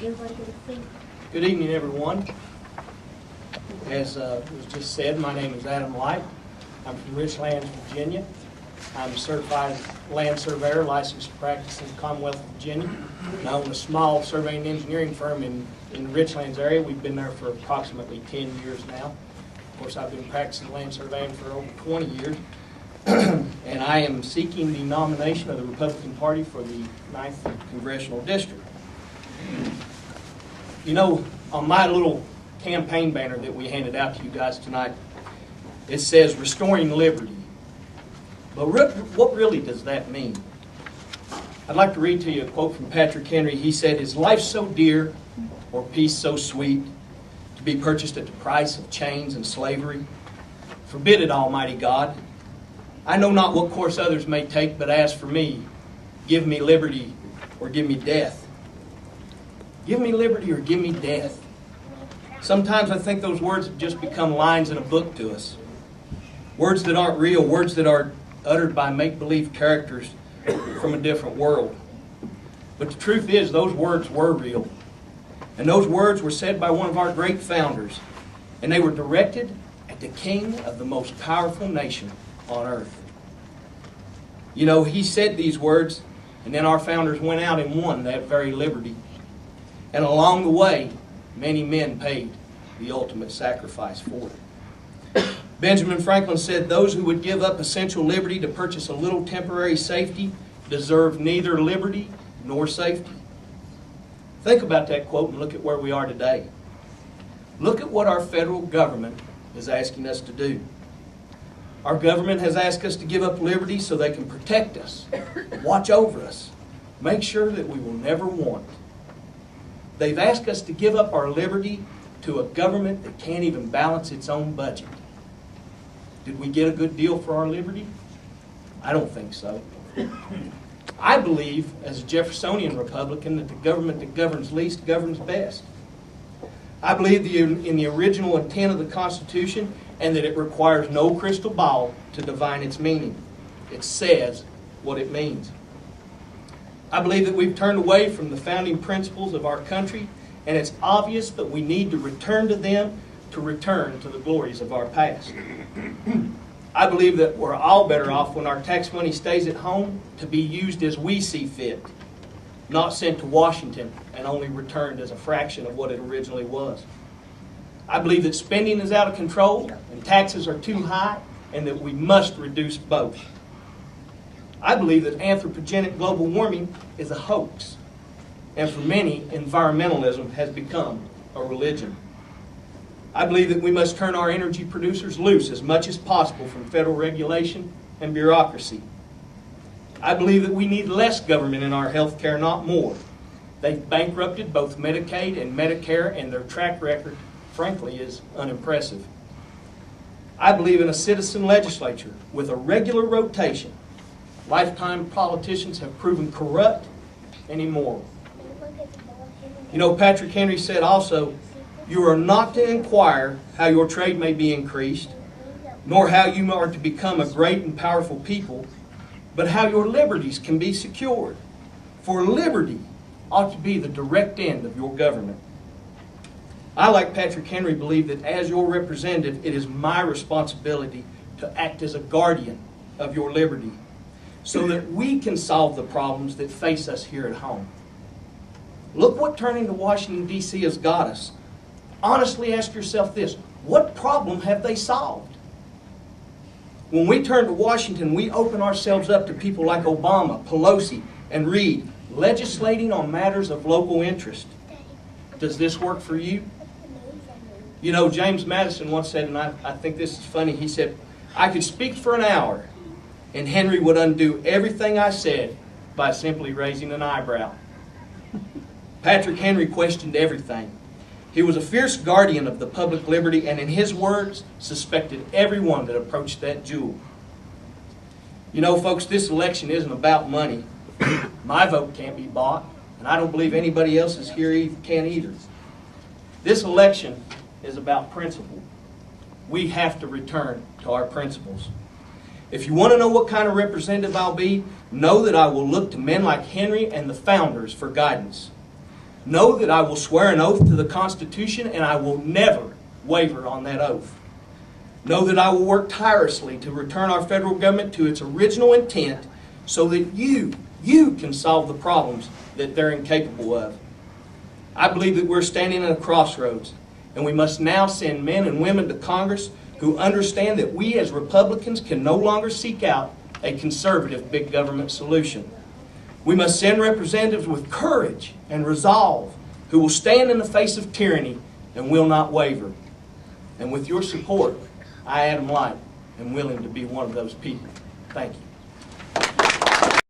Good evening, everyone. As was just said, my name is Adam Light. I'm from Richlands, Virginia. I'm a certified land surveyor, licensed to practice in the Commonwealth of Virginia. And I own a small surveying and engineering firm in the Richlands area. We've been there for approximately 10 years now. Of course, I've been practicing land surveying for over 20 years. And I am seeking the nomination of the Republican Party for the 9th Congressional District. You know, on my little campaign banner that we handed out to you guys tonight, it says restoring liberty. But what really does that mean? I'd like to read to you a quote from Patrick Henry. He said, "Is life so dear, or peace so sweet, to be purchased at the price of chains and slavery? Forbid it, Almighty God. I know not what course others may take, but as for me, give me liberty or give me death." Give me liberty or give me death. Sometimes I think those words have just become lines in a book to us. Words that aren't real, words that are uttered by make-believe characters from a different world. But the truth is, those words were real. And those words were said by one of our great founders. And they were directed at the king of the most powerful nation on earth. You know, he said these words, and then our founders went out and won that very liberty. And along the way, many men paid the ultimate sacrifice for it. Benjamin Franklin said, "Those who would give up essential liberty to purchase a little temporary safety deserve neither liberty nor safety." Think about that quote and look at where we are today. Look at what our federal government is asking us to do. Our government has asked us to give up liberty so they can protect us, watch over us, make sure that we will never want. They've asked us to give up our liberty to a government that can't even balance its own budget. Did we get a good deal for our liberty? I don't think so. I believe, as a Jeffersonian Republican, that the government that governs least governs best. I believe in the original intent of the Constitution and that it requires no crystal ball to divine its meaning. It says what it means. I believe that we've turned away from the founding principles of our country, and it's obvious that we need to return to them to return to the glories of our past. I believe that we're all better off when our tax money stays at home to be used as we see fit, not sent to Washington and only returned as a fraction of what it originally was. I believe that spending is out of control and taxes are too high and that we must reduce both. I believe that anthropogenic global warming is a hoax, and for many, environmentalism has become a religion. I believe that we must turn our energy producers loose as much as possible from federal regulation and bureaucracy. I believe that we need less government in our health care, not more. They've bankrupted both Medicaid and Medicare, and their track record, frankly, is unimpressive. I believe in a citizen legislature with a regular rotation. Lifetime politicians have proven corrupt and immoral. You know, Patrick Henry said also, "You are not to inquire how your trade may be increased, nor how you are to become a great and powerful people, but how your liberties can be secured. For liberty ought to be the direct end of your government." I, like Patrick Henry, believe that as your representative, it is my responsibility to act as a guardian of your liberty, so that we can solve the problems that face us here at home. Look what turning to Washington, D.C. has got us. Honestly ask yourself this: what problem have they solved? When we turn to Washington, we open ourselves up to people like Obama, Pelosi, and Reid, legislating on matters of local interest. Does this work for you? You know, James Madison once said, and I think this is funny, he said, "I could speak for an hour, and Henry would undo everything I said by simply raising an eyebrow." Patrick Henry questioned everything. He was a fierce guardian of the public liberty, and in his words, suspected everyone that approached that jewel. You know, folks, this election isn't about money. My vote can't be bought, and I don't believe anybody else's here can either. This election is about principle. We have to return to our principles. If you want to know what kind of representative I'll be, know that I will look to men like Henry and the founders for guidance. Know that I will swear an oath to the Constitution, and I will never waver on that oath. Know that I will work tirelessly to return our federal government to its original intent so that you can solve the problems that they're incapable of. I believe that we're standing at a crossroads, and we must now send men and women to Congress who understand that we as Republicans can no longer seek out a conservative big government solution. We must send representatives with courage and resolve who will stand in the face of tyranny and will not waver. And with your support, I, Adam Light, am willing to be one of those people. Thank you.